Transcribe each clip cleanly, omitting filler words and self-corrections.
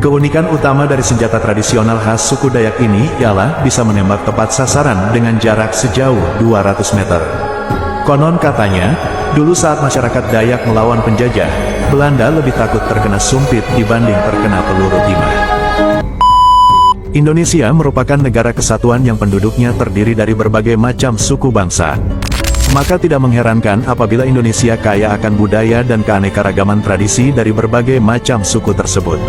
Keunikan utama dari senjata tradisional khas suku Dayak ini ialah bisa menembak tepat sasaran dengan jarak sejauh 200 meter. Konon katanya, dulu saat masyarakat Dayak melawan penjajah, Belanda lebih takut terkena sumpit dibanding terkena peluru timah. Indonesia merupakan negara kesatuan yang penduduknya terdiri dari berbagai macam suku bangsa. Maka tidak mengherankan apabila Indonesia kaya akan budaya dan keanekaragaman tradisi dari berbagai macam suku tersebut.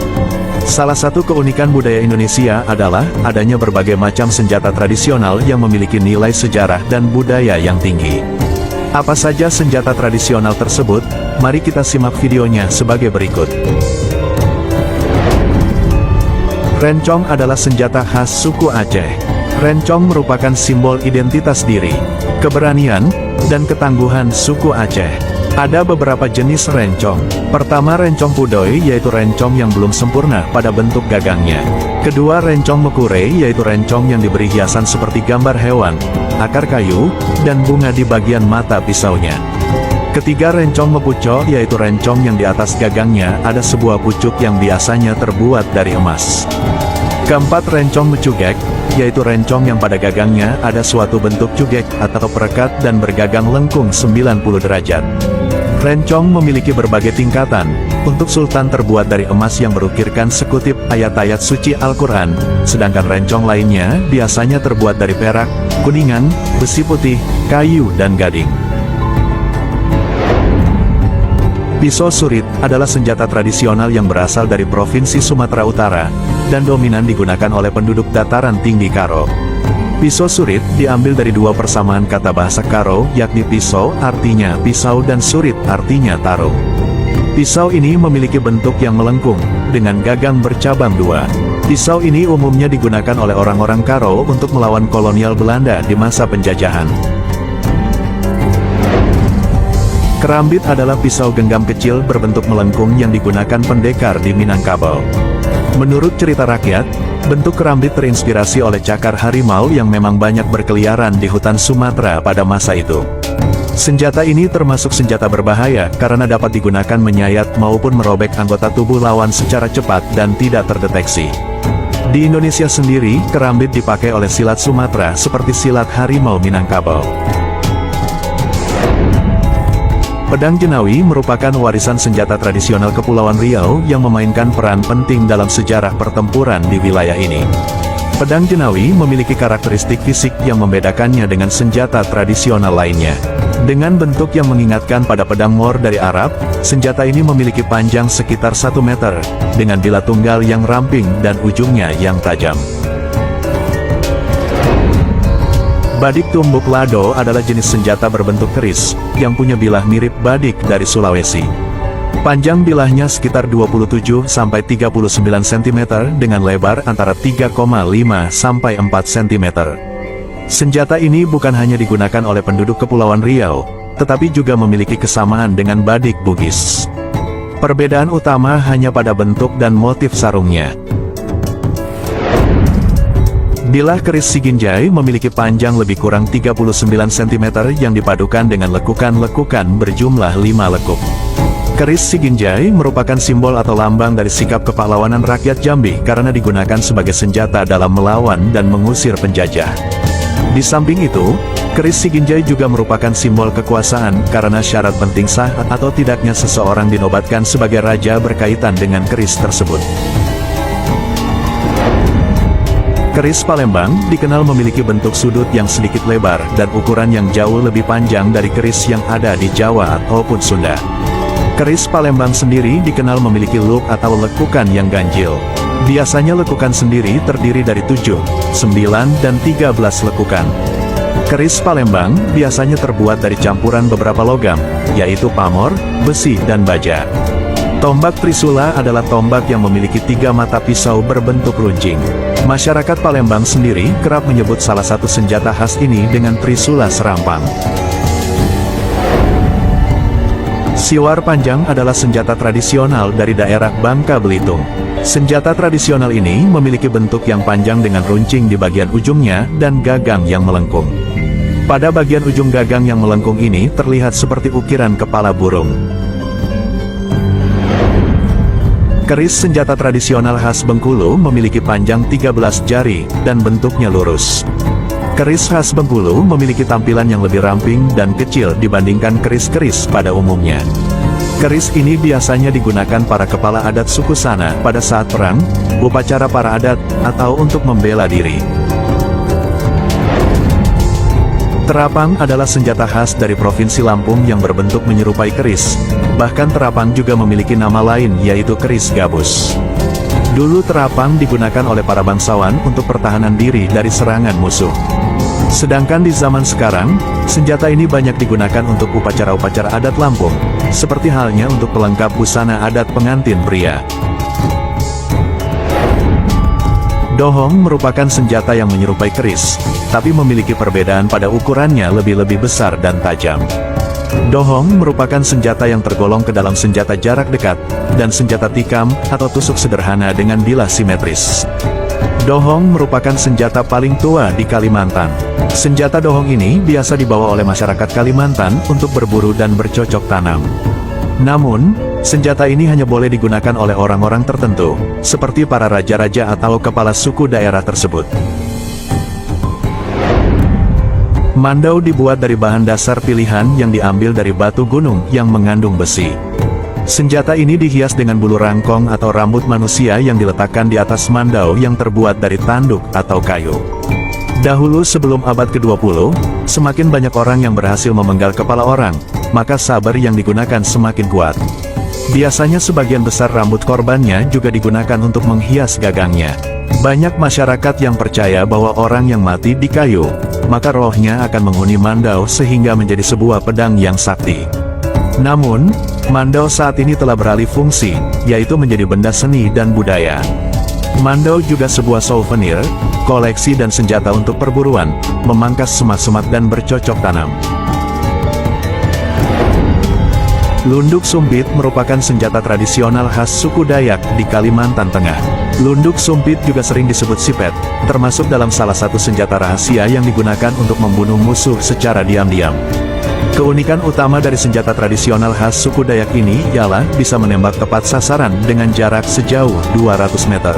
Salah satu keunikan budaya Indonesia adalah adanya berbagai macam senjata tradisional yang memiliki nilai sejarah dan budaya yang tinggi. Apa saja senjata tradisional tersebut? Mari kita simak videonya sebagai berikut. Rencong adalah senjata khas suku Aceh. Rencong merupakan simbol identitas diri, keberanian, dan ketangguhan suku Aceh. Ada beberapa jenis rencong. Pertama, rencong pudoi, yaitu rencong yang belum sempurna pada bentuk gagangnya. Kedua, rencong mekure, yaitu rencong yang diberi hiasan seperti gambar hewan, akar kayu, dan bunga di bagian mata pisaunya. Ketiga, rencong mepuco, yaitu rencong yang di atas gagangnya ada sebuah pucuk yang biasanya terbuat dari emas. Keempat, rencong mecugek, yaitu rencong yang pada gagangnya ada suatu bentuk cugek atau perekat dan bergagang lengkung 90 derajat. Rencong memiliki berbagai tingkatan. Untuk sultan terbuat dari emas yang berukirkan sekutip ayat-ayat suci Al-Quran, sedangkan rencong lainnya biasanya terbuat dari perak, kuningan, besi putih, kayu dan gading. Pisau surit adalah senjata tradisional yang berasal dari Provinsi Sumatera Utara, dan dominan digunakan oleh penduduk dataran tinggi Karo. Pisau surit diambil dari dua persamaan kata bahasa Karo, yakni pisau artinya pisau dan surit artinya tarung. Pisau ini memiliki bentuk yang melengkung, dengan gagang bercabang dua. Pisau ini umumnya digunakan oleh orang-orang Karo untuk melawan kolonial Belanda di masa penjajahan. Kerambit adalah pisau genggam kecil berbentuk melengkung yang digunakan pendekar di Minangkabau. Menurut cerita rakyat, bentuk kerambit terinspirasi oleh cakar harimau yang memang banyak berkeliaran di hutan Sumatera pada masa itu. Senjata ini termasuk senjata berbahaya karena dapat digunakan menyayat maupun merobek anggota tubuh lawan secara cepat dan tidak terdeteksi. Di Indonesia sendiri, kerambit dipakai oleh silat Sumatera seperti silat harimau Minangkabau. Pedang Jenawi merupakan warisan senjata tradisional Kepulauan Riau yang memainkan peran penting dalam sejarah pertempuran di wilayah ini. Pedang Jenawi memiliki karakteristik fisik yang membedakannya dengan senjata tradisional lainnya. Dengan bentuk yang mengingatkan pada pedang Mor dari Arab, senjata ini memiliki panjang sekitar 1 meter, dengan bilah tunggal yang ramping dan ujungnya yang tajam. Badik tumbuk lado adalah jenis senjata berbentuk keris, yang punya bilah mirip badik dari Sulawesi. Panjang bilahnya sekitar 27-39 cm dengan lebar antara 3,5 sampai 4 cm. Senjata ini bukan hanya digunakan oleh penduduk Kepulauan Riau, tetapi juga memiliki kesamaan dengan badik Bugis. Perbedaan utama hanya pada bentuk dan motif sarungnya. Bilah keris Siginjai memiliki panjang lebih kurang 39 cm yang dipadukan dengan lekukan-lekukan berjumlah 5 lekuk. Keris Siginjai merupakan simbol atau lambang dari sikap kepahlawanan rakyat Jambi karena digunakan sebagai senjata dalam melawan dan mengusir penjajah. Di samping itu, keris Siginjai juga merupakan simbol kekuasaan karena syarat penting sah atau tidaknya seseorang dinobatkan sebagai raja berkaitan dengan keris tersebut. Keris Palembang dikenal memiliki bentuk sudut yang sedikit lebar dan ukuran yang jauh lebih panjang dari keris yang ada di Jawa ataupun Sunda. Keris Palembang sendiri dikenal memiliki loop atau lekukan yang ganjil. Biasanya lekukan sendiri terdiri dari 7, 9, dan 13 lekukan. Keris Palembang biasanya terbuat dari campuran beberapa logam, yaitu pamor, besi, dan baja. Tombak Trisula adalah tombak yang memiliki 3 mata pisau berbentuk runcing. Masyarakat Palembang sendiri kerap menyebut salah satu senjata khas ini dengan Trisula Serampang. Siwar panjang adalah senjata tradisional dari daerah Bangka Belitung. Senjata tradisional ini memiliki bentuk yang panjang dengan runcing di bagian ujungnya dan gagang yang melengkung. Pada bagian ujung gagang yang melengkung ini terlihat seperti ukiran kepala burung. Keris senjata tradisional khas Bengkulu memiliki panjang 13 jari dan bentuknya lurus. Keris khas Bengkulu memiliki tampilan yang lebih ramping dan kecil dibandingkan keris-keris pada umumnya. Keris ini biasanya digunakan para kepala adat suku Sana pada saat perang, upacara para adat, atau untuk membela diri. Terapang adalah senjata khas dari Provinsi Lampung yang berbentuk menyerupai keris. Bahkan terapang juga memiliki nama lain, yaitu keris gabus. Dulu terapang digunakan oleh para bangsawan untuk pertahanan diri dari serangan musuh. Sedangkan di zaman sekarang, senjata ini banyak digunakan untuk upacara-upacara adat Lampung, seperti halnya untuk pelengkap busana adat pengantin pria. Dohong merupakan senjata yang menyerupai keris, tapi memiliki perbedaan pada ukurannya lebih besar dan tajam. Dohong merupakan senjata yang tergolong ke dalam senjata jarak dekat, dan senjata tikam atau tusuk sederhana dengan bilah simetris. Dohong merupakan senjata paling tua di Kalimantan. Senjata dohong ini biasa dibawa oleh masyarakat Kalimantan untuk berburu dan bercocok tanam. Namun, senjata ini hanya boleh digunakan oleh orang-orang tertentu, seperti para raja-raja atau kepala suku daerah tersebut. Mandau dibuat dari bahan dasar pilihan yang diambil dari batu gunung yang mengandung besi. Senjata ini dihias dengan bulu rangkong atau rambut manusia yang diletakkan di atas mandau yang terbuat dari tanduk atau kayu. Dahulu sebelum abad ke-20, semakin banyak orang yang berhasil memenggal kepala orang, maka saber yang digunakan semakin kuat. Biasanya sebagian besar rambut korbannya juga digunakan untuk menghias gagangnya. Banyak masyarakat yang percaya bahwa orang yang mati di kayu, maka rohnya akan menghuni mandau sehingga menjadi sebuah pedang yang sakti. Namun, mandau saat ini telah beralih fungsi, yaitu menjadi benda seni dan budaya. Mandau juga sebuah souvenir, koleksi dan senjata untuk perburuan, memangkas semak-semak dan bercocok tanam. Lunduk sumpit merupakan senjata tradisional khas suku Dayak di Kalimantan Tengah. Lunduk sumpit juga sering disebut sipet, termasuk dalam salah satu senjata rahasia yang digunakan untuk membunuh musuh secara diam-diam. Keunikan utama dari senjata tradisional khas suku Dayak ini ialah bisa menembak tepat sasaran dengan jarak sejauh 200 meter.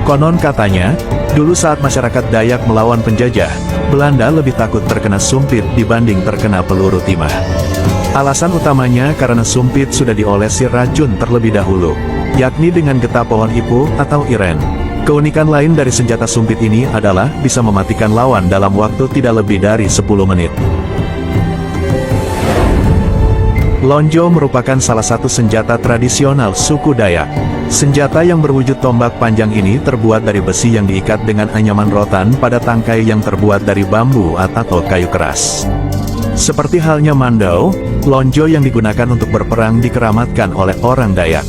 Konon katanya, dulu saat masyarakat Dayak melawan penjajah, Belanda lebih takut terkena sumpit dibanding terkena peluru timah. Alasan utamanya karena sumpit sudah diolesi racun terlebih dahulu, yakni dengan getah pohon ipu atau iren. Keunikan lain dari senjata sumpit ini adalah bisa mematikan lawan dalam waktu tidak lebih dari 10 menit. Lonjo merupakan salah satu senjata tradisional suku Dayak. Senjata yang berwujud tombak panjang ini terbuat dari besi yang diikat dengan anyaman rotan pada tangkai yang terbuat dari bambu atau kayu keras. Seperti halnya mandau, lonjo yang digunakan untuk berperang dikeramatkan oleh orang Dayak.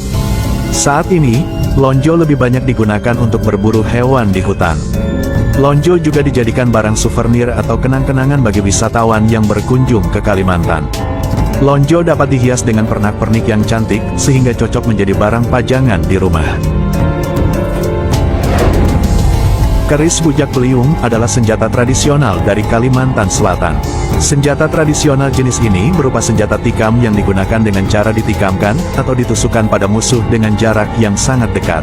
Saat ini, lonjo lebih banyak digunakan untuk berburu hewan di hutan. Lonjo juga dijadikan barang souvenir atau kenang-kenangan bagi wisatawan yang berkunjung ke Kalimantan. Lonjo dapat dihias dengan pernak-pernik yang cantik, sehingga cocok menjadi barang pajangan di rumah. Keris bujak beliung adalah senjata tradisional dari Kalimantan Selatan. Senjata tradisional jenis ini berupa senjata tikam yang digunakan dengan cara ditikamkan atau ditusukkan pada musuh dengan jarak yang sangat dekat.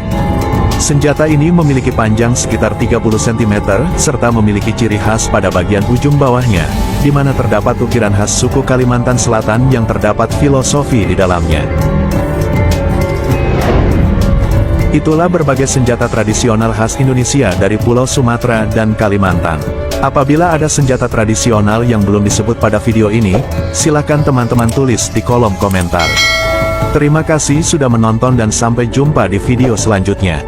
Senjata ini memiliki panjang sekitar 30 cm, serta memiliki ciri khas pada bagian ujung bawahnya, di mana terdapat ukiran khas suku Kalimantan Selatan yang terdapat filosofi di dalamnya. Itulah berbagai senjata tradisional khas Indonesia dari Pulau Sumatera dan Kalimantan. Apabila ada senjata tradisional yang belum disebut pada video ini, silakan teman-teman tulis di kolom komentar. Terima kasih sudah menonton dan sampai jumpa di video selanjutnya.